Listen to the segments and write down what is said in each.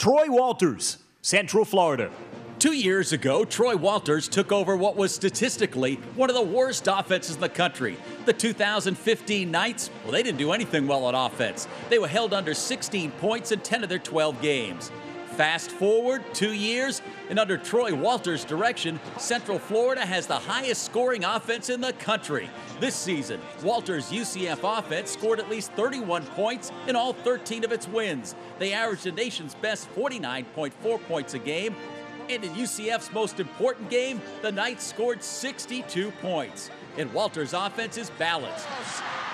Troy Walters, Central Florida. 2 years ago, Troy Walters took over what was statistically one of the worst offenses in the country. The 2015 Knights, well, they didn't do anything well on offense. They were held under 16 points in 10 of their 12 games. Fast forward 2 years, and under Troy Walters' direction, Central Florida has the highest scoring offense in the country. This season, Walters' UCF offense scored at least 31 points in all 13 of its wins. They averaged the nation's best 49.4 points a game. And in UCF's most important game, the Knights scored 62 points. And Walters' offense is balanced.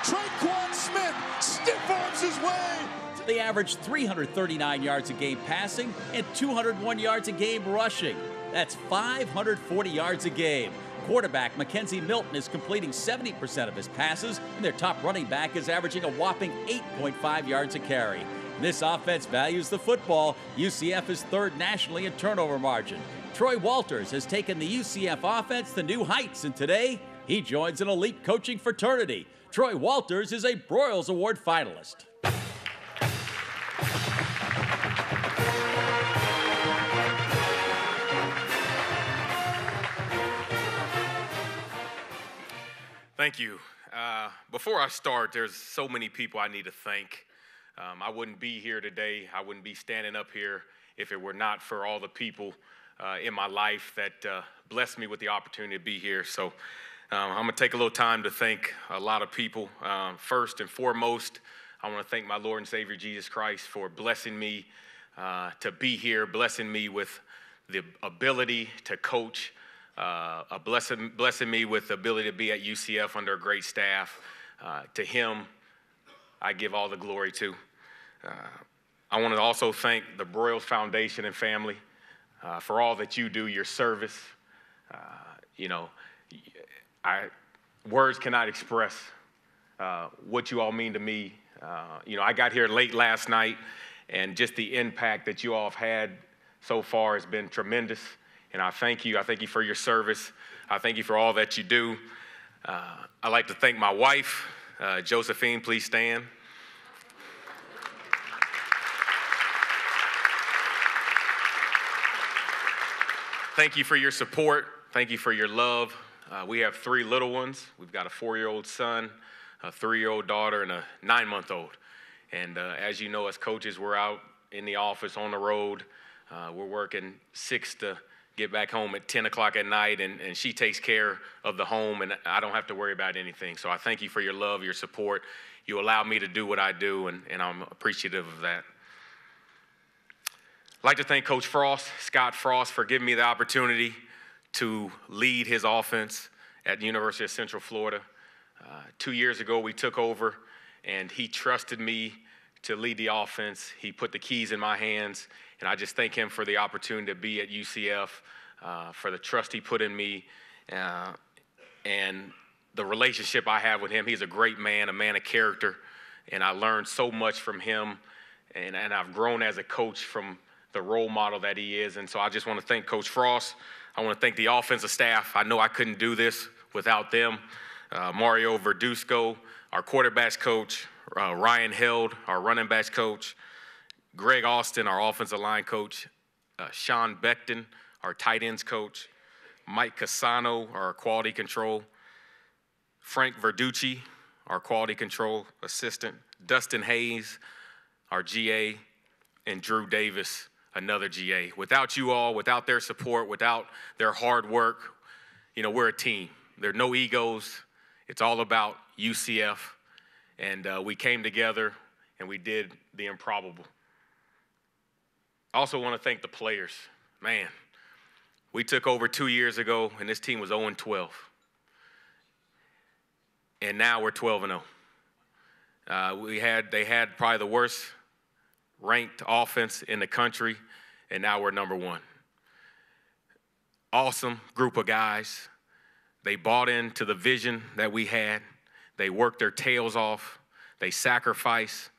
Traquan Smith stiff arms his way. They averaged 339 yards a game passing and 201 yards a game rushing. That's 540 yards a game. Quarterback Mackenzie Milton is completing 70% of his passes, and their top running back is averaging a whopping 8.5 yards a carry. This offense values the football. UCF is third nationally in turnover margin. Troy Walters has taken the UCF offense to new heights, and today he joins an elite coaching fraternity. Troy Walters is a Broyles Award finalist. Thank you. Before I start, there's so many people I need to thank. I wouldn't be here today. I wouldn't be standing up here if it were not for all the people in my life that blessed me with the opportunity to be here. So I'm going to take a little time to thank a lot of people. First and foremost, I want to thank my Lord and Savior Jesus Christ for blessing me to be here, blessing me with the ability to coach, blessing me with the ability to be at UCF under a great staff. To him, I give all the glory to. I want to also thank the Broyles Foundation and family for all that you do, your service. Words cannot express what you all mean to me. I got here late last night, and just the impact that you all have had so far has been tremendous. And I thank you. I thank you for your service. I thank you for all that you do. I'd like to thank my wife, Josephine. Please stand. Thank you for your support. Thank you for your love. We have 3 little ones. We've got a 4-year-old son, a 3-year-old daughter, and a 9-month-old. And as you know, as coaches, we're out in the office, on the road. We're working 6 to get back home at 10 o'clock at night, and she takes care of the home, and I don't have to worry about anything. So I thank you for your love, your support. You allow me to do what I do, and I'm appreciative of that. I'd like to thank Coach Frost, Scott Frost, for giving me the opportunity to lead his offense at the University of Central Florida. 2 years ago, we took over, and he trusted me to lead the offense. He put the keys in my hands, and I just thank him for the opportunity to be at UCF, for the trust he put in me, and the relationship I have with him. He's a great man, a man of character, and I learned so much from him, and I've grown as a coach from the role model that he is. And so I just want to thank Coach Frost. I want to thank the offensive staff. I know I couldn't do this without them. Mario Verduzco, our quarterbacks coach, Ryan Held, our running backs coach, Greg Austin, our offensive line coach, Sean Beckton, our tight ends coach, Mike Casano, our quality control, Frank Verducci, our quality control assistant, Dustin Hayes, our GA, and Drew Davis, another GA. Without you all, without their support, without their hard work, we're a team. There are no egos. It's all about UCF. And we came together and we did the improbable. I also want to thank the players. Man, we took over 2 years ago, and this team was 0-12. And now we're 12-0. They had probably the worst ranked offense in the country, and now we're number 1. Awesome group of guys. They bought into the vision that we had. They worked their tails off. They sacrificed.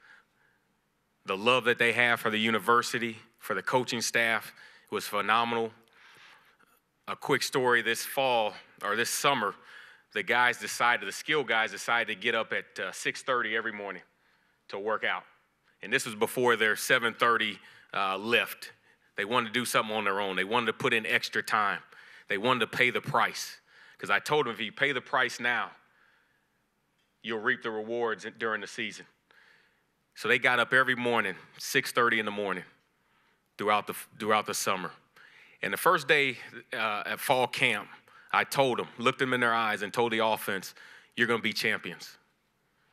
The love that they have for the university, for the coaching staff, was phenomenal. A quick story: this summer, the skill guys decided to get up at 6:30 every morning to work out. And this was before their 7:30 lift. They wanted to do something on their own. They wanted to put in extra time. They wanted to pay the price. Because I told them, if you pay the price now, you'll reap the rewards during the season. So they got up every morning, 6:30 in the morning, throughout the summer. And the first day at fall camp, I told them, looked them in their eyes and told the offense, you're going to be champions.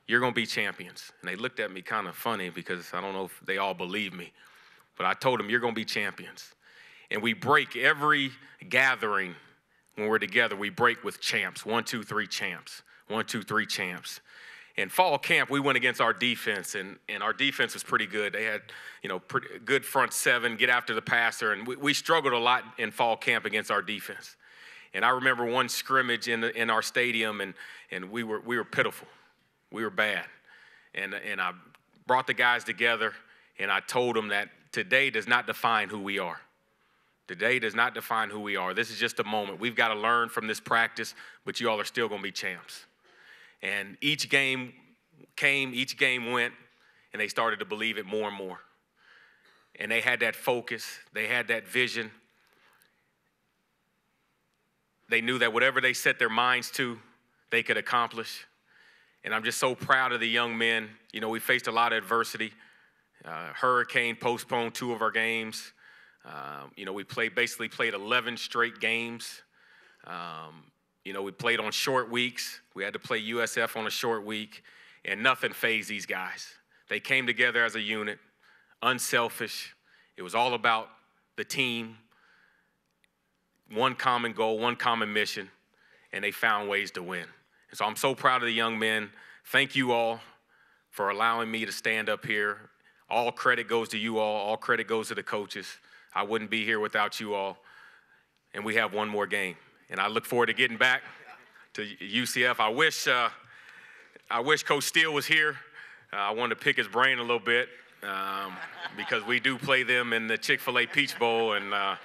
You're going to be champions. And they looked at me kind of funny because I don't know if they all believe me. But I told them, you're going to be champions. And we break every gathering when we're together. We break with champs. 1, 2, 3 champs. 1, 2, 3 champs. In fall camp, we went against our defense, and our defense was pretty good. They had, pretty good front seven, get after the passer, and we struggled a lot in fall camp against our defense. And I remember one scrimmage in our stadium, and we were pitiful. We were bad. And I brought the guys together, and I told them that today does not define who we are. Today does not define who we are. This is just a moment. We've got to learn from this practice, but you all are still going to be champs. And each game came, each game went, and they started to believe it more and more. And they had that focus. They had that vision. They knew that whatever they set their minds to, they could accomplish. And I'm just so proud of the young men. We faced a lot of adversity. Hurricane postponed 2 of our games. We basically played 11 straight games. We played on short weeks. We had to play USF on a short week, and nothing fazed these guys. They came together as a unit, unselfish. It was all about the team, one common goal, one common mission, and they found ways to win. And so I'm so proud of the young men. Thank you all for allowing me to stand up here. All credit goes to you all. All credit goes to the coaches. I wouldn't be here without you all. And we have one more game. And I look forward to getting back to UCF. I wish Coach Steele was here. I wanted to pick his brain a little bit because we do play them in the Chick-fil-A Peach Bowl, and I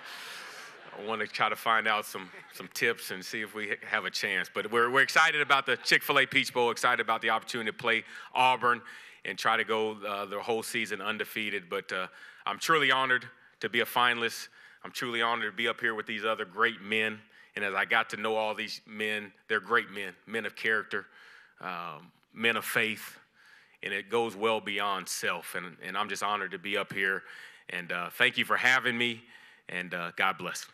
want to try to find out some tips and see if we have a chance. But we're excited about the Chick-fil-A Peach Bowl, excited about the opportunity to play Auburn and try to go the whole season undefeated. But I'm truly honored to be a finalist. I'm truly honored to be up here with these other great men. And as I got to know all these men, they're great men, men of character, men of faith, and it goes well beyond self. And I'm just honored to be up here. And thank you for having me, and God bless.